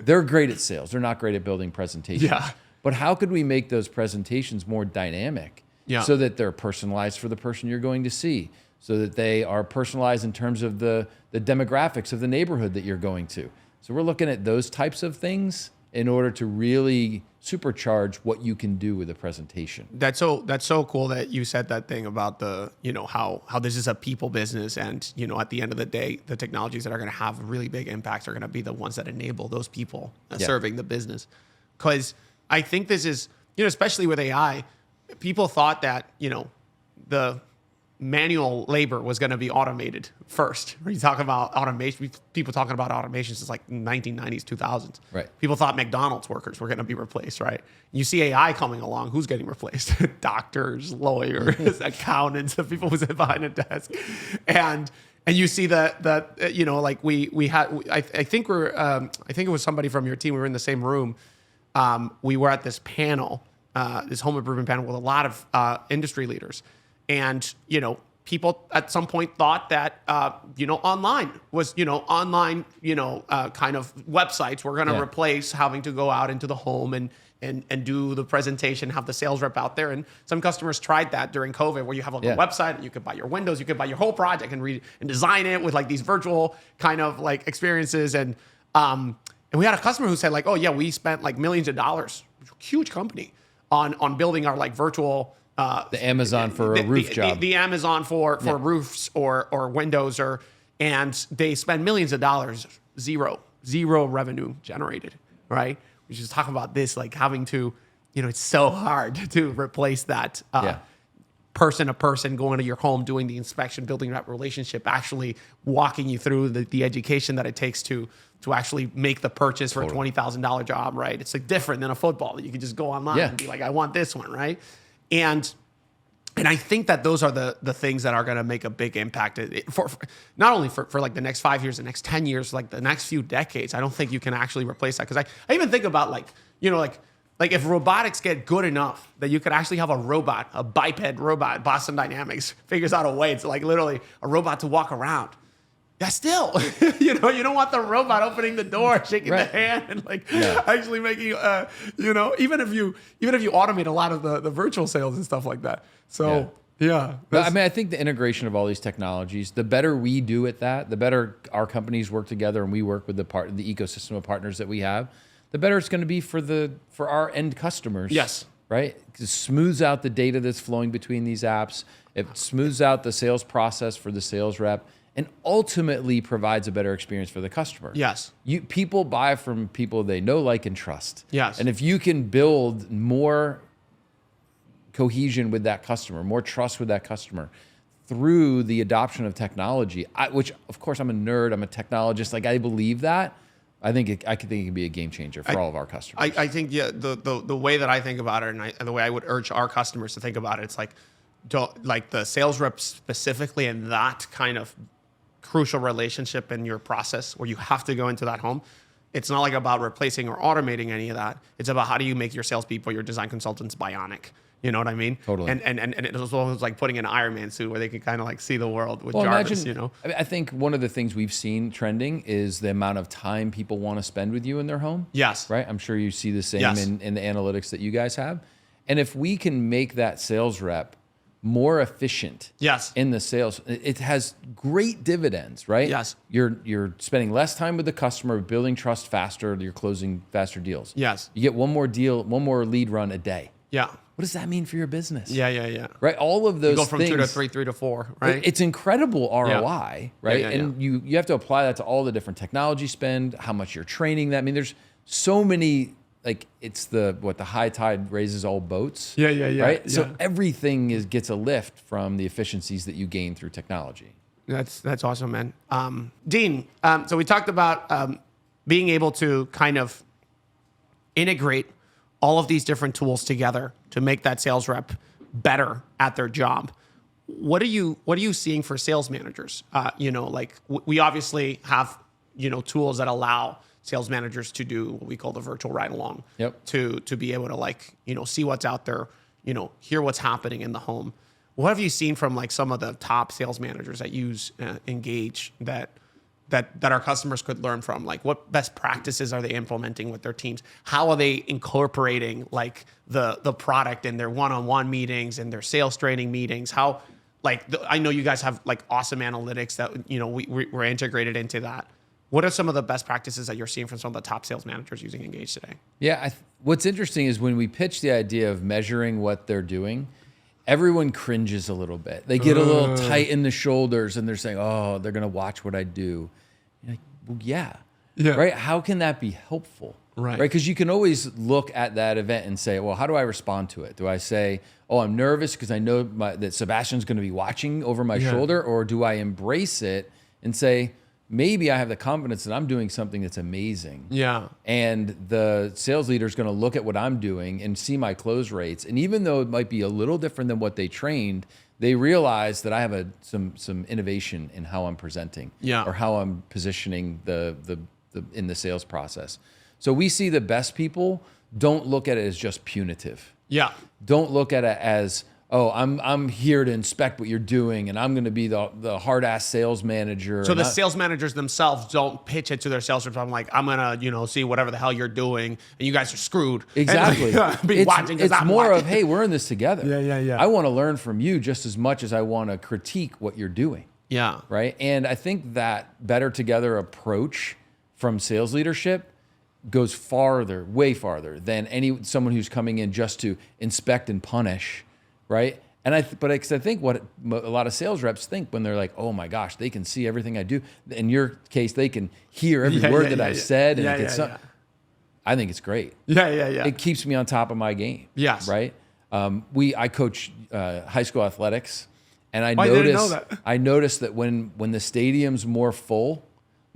they're great at sales. They're not great at building presentations. Yeah. But how could we make those presentations more dynamic so that they're personalized for the person you're going to see, so that they are personalized in terms of the demographics of the neighborhood that you're going to? So we're looking at those types of things in order to really supercharge what you can do with a presentation. That's so cool that you said that thing about the, you know, how this is a people business, and, you know, at the end of the day, the technologies that are going to have really big impacts are going to be the ones that enable those people serving the business. Because I think this is, you know, especially with AI, people thought that, you know, the manual labor was going to be automated first. When you talk about automation, people talking about automation since like 1990s, 2000s. Right. People thought McDonald's workers were going to be replaced, right? You see AI coming along, who's getting replaced? Doctors, lawyers, accountants, the people who sit behind a desk. And you see that you know, like we had, I think it was somebody from your team. We were in the same room. We were at this panel, this home improvement panel with a lot of industry leaders. And, you know, people at some point thought that, you know, online, kind of websites were going to replace having to go out into the home and do the presentation, have the sales rep out there. And some customers tried that during COVID, where you have like a website and you could buy your windows, you could buy your whole project and design it with like these virtual kind of like experiences. And we had a customer who said like, oh yeah, we spent like millions of dollars, huge company, on building our like virtual, the Amazon for a roof job. The Amazon for roofs or windows, and they spend millions of dollars, zero revenue generated, right? We just talk about this, like having to, you know, it's so hard to replace that person to person, going to your home, doing the inspection, building that relationship, actually walking you through the education that it takes to actually make the purchase for a $20,000 job, right? It's like different than a football that you can just go online and be like, I want this one, right? And I think that those are the things that are going to make a big impact for not only for like the next 5 years, the next 10 years, like the next few decades. I don't think you can actually replace that. Because I even think about like if robotics get good enough that you could actually have a robot, a biped robot, Boston Dynamics figures out a way to like literally a robot to walk around. Yeah, still, you don't want the robot opening the door, shaking the hand, and like actually making, even if you automate a lot of the virtual sales and stuff like that. So But, I mean, I think the integration of all these technologies, the better we do at that, the better our companies work together and we work with the ecosystem of partners that we have, the better it's going to be for our end customers. Yes. Right? It smooths out the data that's flowing between these apps. It smooths out the sales process for the sales rep, and ultimately provides a better experience for the customer. Yes. People buy from people they know, like, and trust. Yes. And if you can build more cohesion with that customer, more trust with that customer through the adoption of technology, which, of course, I'm a nerd, I'm a technologist, like, I believe that. I think it can be a game changer for all of our customers. I think the way that I think about it, and the way I would urge our customers to think about it, it's like the sales rep specifically in that kind of crucial relationship in your process where you have to go into that home. It's not like about replacing or automating any of that. It's about how do you make your salespeople, your design consultants bionic. You know what I mean? Totally. And it was almost like putting an Iron Man suit where they can kind of like see the world with Jarvis, I think one of the things we've seen trending is the amount of time people want to spend with you in their home. Yes. Right? I'm sure you see the same in the analytics that you guys have. And if we can make that sales rep more efficient in the sales, it has great dividends, right? Yes. You're spending less time with the customer, building trust faster, you're closing faster deals. Yes. You get one more lead run a day. Yeah. What does that mean for your business? Yeah. Right? All of those you go from things, 2 to 3, 3 to 4, right? It's incredible ROI, right? Yeah. And you have to apply that to all the different technology spend, how much you're training that. I mean, there's so many, like, it's the high tide raises all boats. Yeah. Right? Yeah. So everything gets a lift from the efficiencies that you gain through technology. That's awesome, man. Dean, so we talked about being able to kind of integrate all of these different tools together to make that sales rep better at their job. What are you seeing for sales managers? We obviously have, tools that allow sales managers to do what we call the virtual ride along. Yep. To be able to see what's out there, hear what's happening in the home. What have you seen from like some of the top sales managers that use Ingage that our customers could learn from? Like, what best practices are they implementing with their teams? How are they incorporating like the product in their one-on-one meetings and their sales training meetings? How, I know you guys have like awesome analytics that we're integrated into that. What are some of the best practices that you're seeing from some of the top sales managers using Ingage today? Yeah, what's interesting is when we pitch the idea of measuring what they're doing, everyone cringes a little bit. They get a little tight in the shoulders and they're saying, oh, they're going to watch what I do. You're like, well, yeah. Right? How can that be helpful? Right. Because you can always look at that event and say, well, how do I respond to it? Do I say, oh, I'm nervous because I know that Sebastian's going to be watching over my shoulder? Or do I embrace it and say, maybe I have the confidence that I'm doing something that's amazing. Yeah. And the sales leader is going to look at what I'm doing and see my close rates. And even though it might be a little different than what they trained, they realize that I have some innovation in how I'm presenting or how I'm positioning in the sales process. So we see the best people don't look at it as just punitive. Yeah. Don't look at it as, oh, I'm here to inspect what you're doing, and I'm going to be the hard-ass sales manager. So the sales managers themselves don't pitch it to their sales reps. I'm like, I'm going to, see whatever the hell you're doing, and you guys are screwed. Exactly. It's more of, hey, we're in this together. Yeah. I want to learn from you just as much as I want to critique what you're doing. Yeah. Right? And I think that better together approach from sales leadership goes farther, way farther than someone who's coming in just to inspect and punish. Right. And I think what a lot of sales reps think when they're like, oh my gosh, they can see everything I do. In your case, they can hear every word that I've said. And I think it's great. Yeah. It keeps me on top of my game. Yes. Right. I coach high school athletics, and I didn't know that. I noticed that when the stadium's more full,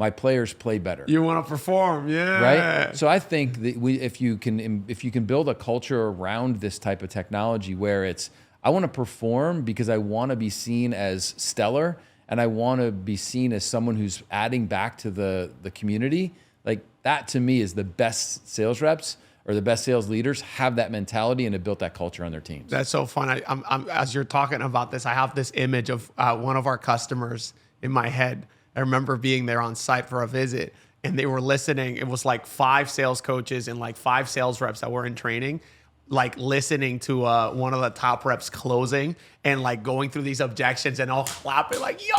my players play better. You want to perform, yeah. Right. So I think that if you can build a culture around this type of technology where it's, I want to perform because I want to be seen as stellar and I want to be seen as someone who's adding back to the community. Like that to me is the best sales reps or the best sales leaders have that mentality and have built that culture on their teams. That's so fun. I'm as you're talking about this, I have this image of one of our customers in my head. I remember being there on site for a visit and they were listening. It was like 5 sales coaches and like 5 sales reps that were in training, like listening to one of the top reps closing and like going through these objections and all clapping like, yo,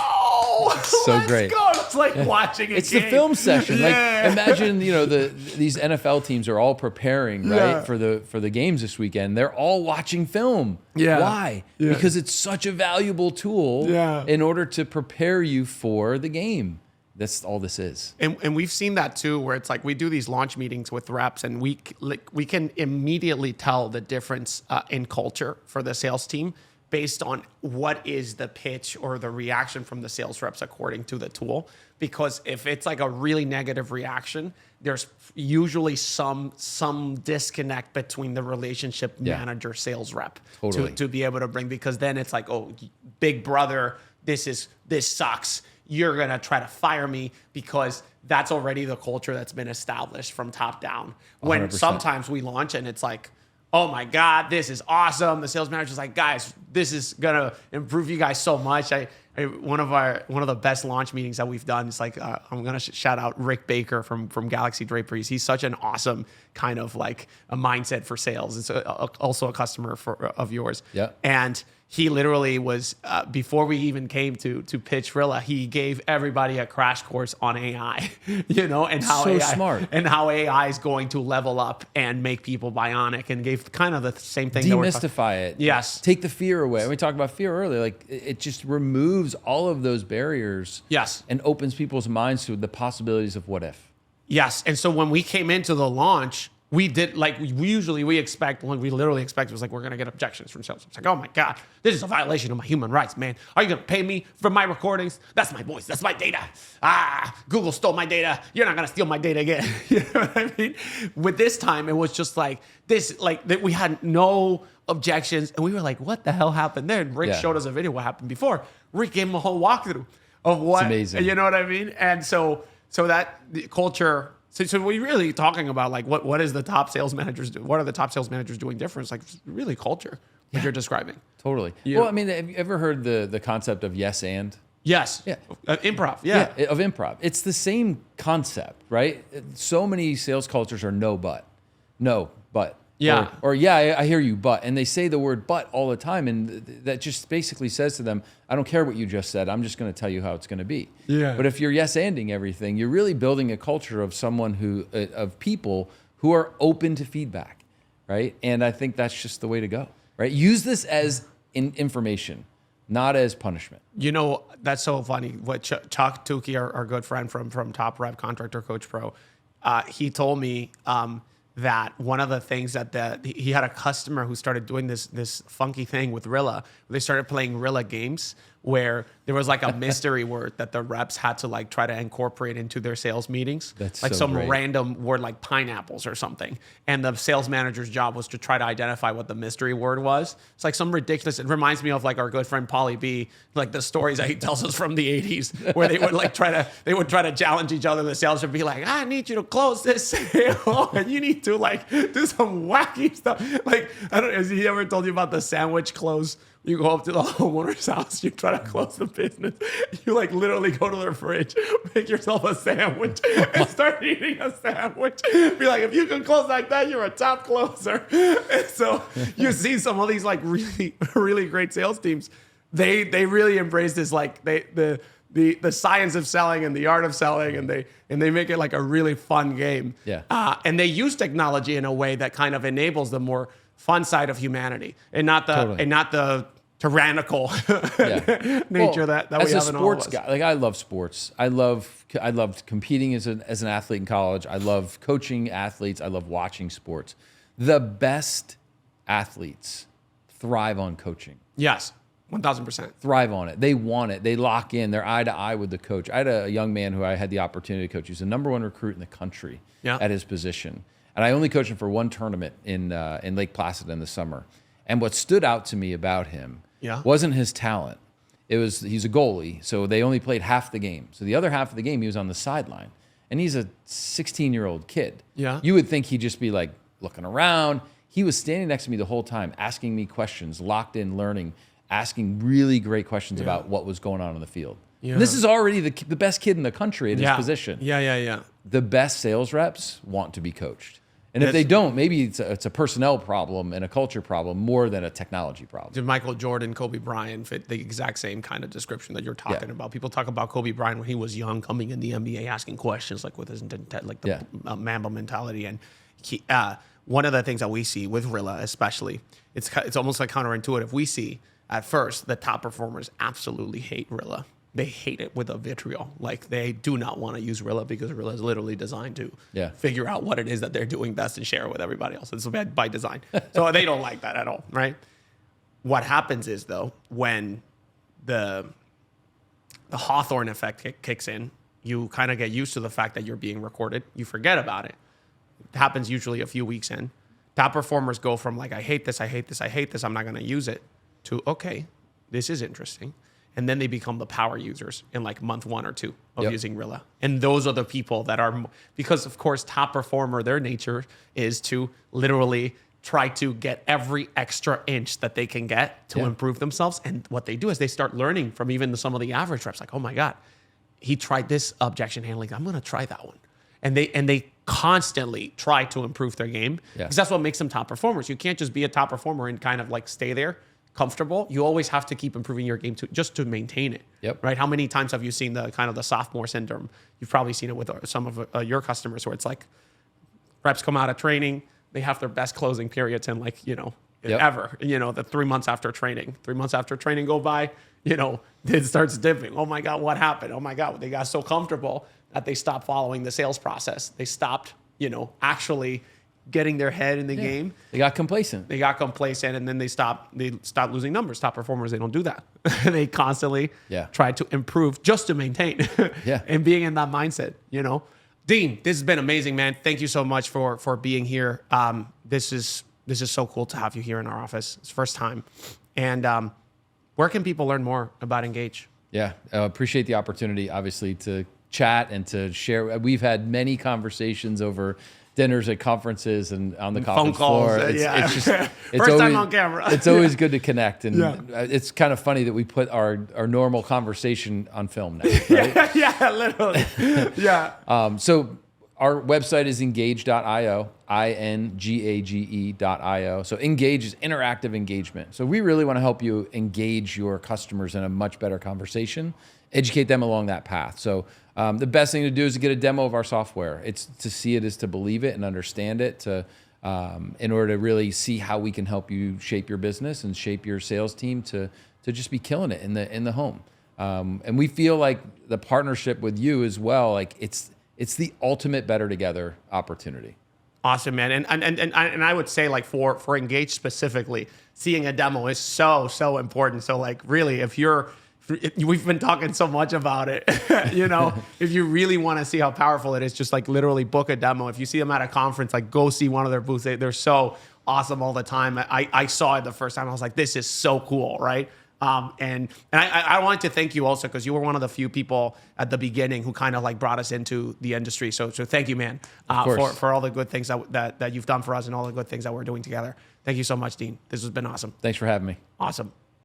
so let's great. go. It's like watching a It's game. the film session. Yeah. Like imagine, these NFL teams are all preparing, right, Yeah. for the games this weekend. They're all watching film. Yeah. Why? Yeah. Because it's such a valuable tool Yeah. in order to prepare you for the game. That's all this is. And we've seen that too, where it's like we do these launch meetings with reps, and we can immediately tell the difference in culture for the sales team based on what is the pitch or the reaction from the sales reps according to the tool. Because if it's like a really negative reaction, there's usually some disconnect between the relationship manager sales rep to be able to bring, because then it's like, oh, big brother, this sucks. You're going to try to fire me, because that's already the culture that's been established from top down. When 100%. sometimes we launch and it's like, oh my God, this is awesome. The sales manager's like, guys, this is going to improve you guys so much. One of the best launch meetings that we've done is like, I'm going to shout out Rick Baker from Galaxy Draperies. He's such an awesome kind of like a mindset for sales. It's also a customer of yours. Yeah. And he literally was, before we even came to pitch RILLA, he gave everybody a crash course on AI, and how So AI, smart. and how AI is going to level up and make people bionic, and gave kind of the same thing. Demystify it. Yes. Take the fear away. We talked about fear earlier. Like it just removes all of those barriers. Yes. And opens people's minds to the possibilities of what if. Yes. And so when we came into the launch, we did like we literally expect it was like, we're going to get objections from sales. It's like, oh my God, this is a violation of my human rights, man. Are you going to pay me for my recordings? That's my voice. That's my data. Google stole my data. You're not going to steal my data again. You know what I mean? With this time, it was just like this, like that we had no objections. And we were like, what the hell happened there? And Rick showed us a video what happened before. Rick gave him a whole walkthrough of what, it's amazing. You know what I mean? And so that the culture. So we're really talking about like what is the top sales managers do? What are the top sales managers doing different? It's like really culture that you're describing. Totally. Yeah. Well, I mean, have you ever heard the concept of yes and? Yes. Yeah. Improv. Yeah. Of improv. It's the same concept, right? So many sales cultures are no, but. Yeah. Or yeah, I hear you, but. And they say the word but all the time. And that just basically says to them, I don't care what you just said. I'm just going to tell you how it's going to be. Yeah. But if you're yes-anding everything, you're really building a culture of someone of people who are open to feedback, right? And I think that's just the way to go, right? Use this as information, not as punishment. That's so funny. What Chuck Tukey, our good friend from Top Rep Contractor Coach Pro, he told me that one of the things that he had a customer who started doing this funky thing with RILLA. They started playing RILLA games where there was like a mystery word that the reps had to like try to incorporate into their sales meetings. That's like so some great. random word like pineapples or something. And the sales manager's job was to try to identify what the mystery word was. It's like some ridiculous, it reminds me of like our good friend Pauly B, like the stories that he tells us from the 80s where they would like try to challenge each other. The sales would be like, I need you to close this sale and you need to like do some wacky stuff. Like, I don't know, has he ever told you about the sandwich close? You go up to the homeowner's house, you try to close the business. You like literally go to their fridge, make yourself a sandwich, and start eating a sandwich. Be like, if you can close like that, you're a top closer. And so you see some of these like really, really great sales teams. They really embrace this like the science of selling and the art of selling, and they make it like a really fun game. Yeah. And they use technology in a way that kind of enables the more fun side of humanity, and not the tyrannical nature that we have in all of us. As a sports guy, like I love sports. I loved competing as an athlete in college. I love coaching athletes. I love watching sports. The best athletes thrive on coaching. Yes. 1000%. thrive on it. They want it. They lock in. They're eye to eye with the coach. I had a young man who I had the opportunity to coach. He's the #1 recruit in the country at his position. And I only coached him for one tournament in Lake Placid in the summer. And what stood out to me about him wasn't his talent. He's a goalie, so they only played half the game. So the other half of the game, he was on the sideline. And he's a 16-year-old kid. Yeah. You would think he'd just be like looking around. He was standing next to me the whole time, asking me questions, locked in, learning, asking really great questions about what was going on in the field. Yeah. And this is already the best kid in the country at his position. Yeah. The best sales reps want to be coached. And if they don't, maybe it's a personnel problem and a culture problem more than a technology problem. Did Michael Jordan, Kobe Bryant fit the exact same kind of description that you're talking about? People talk about Kobe Bryant when he was young, coming in the NBA, asking questions like with his Mamba mentality. And one of the things that we see with RILLA, especially, it's almost like counterintuitive. We see at first the top performers absolutely hate RILLA. They hate it with a vitriol. Like, they do not want to use RILLA because RILLA is literally designed to figure out what it is that they're doing best and share it with everybody else. It's by design. So they don't like that at all, right? What happens is, though, when the Hawthorne effect kicks in, you kind of get used to the fact that you're being recorded. You forget about it. It happens usually a few weeks in. Top performers go from like, I hate this, I'm not going to use it, to, okay, this is interesting. And then they become the power users in like month 1 or 2 of using RILLA. And those are the people that are, because of course, top performer, their nature is to literally try to get every extra inch that they can get to improve themselves. And what they do is they start learning from even some of the average reps. Like, oh my God, he tried this objection handling. I'm going to try that one. And they constantly try to improve their game because that's what makes them top performers. You can't just be a top performer and kind of like stay there comfortable. You always have to keep improving your game just to maintain it. Right? How many times have you seen the kind of the sophomore syndrome? You've probably seen it with some of your customers where it's like reps come out of training, they have their best closing periods in like, ever, the 3 months after training. 3 months after training go by, it starts dipping. Oh my God, what happened? Oh my God, they got so comfortable that they stopped following the sales process. They stopped, actually getting their head in the game. They got complacent. And then they stopped losing numbers. Top performers, they don't do that. They constantly try to improve just to maintain and being in that mindset, Dean, this has been amazing, man. Thank you so much for being here. This is so cool to have you here in our office. It's first time. And where can people learn more about Ingage? Yeah, appreciate the opportunity, obviously, to chat and to share. We've had many conversations over dinners at conferences and on the conference floor. It's just first time on camera. It's always good to connect, and it's kind of funny that we put our normal conversation on film now. Right? Literally. So our website is ingage.io, ingage.io. So Ingage is interactive engagement. So we really want to help you engage your customers in a much better conversation, educate them along that path. So the best thing to do is to get a demo of our software. It's to see it is to believe it and understand it in order to really see how we can help you shape your business and shape your sales team to just be killing it in the home. And we feel like the partnership with you as well, like it's the ultimate better together opportunity. Awesome, man. And I would say, like, for Ingage specifically, seeing a demo is so important. So like, really, we've been talking so much about it, if you really want to see how powerful it is, just like literally book a demo. If you see them at a conference, like go see one of their booths. They're so awesome all the time. I saw it the first time. I was like, this is so cool, right? And I wanted to thank you also because you were one of the few people at the beginning who kind of like brought us into the industry. So thank you, man, for all the good things that you've done for us and all the good things that we're doing together. Thank you so much, Dean. This has been awesome. Thanks for having me. Awesome.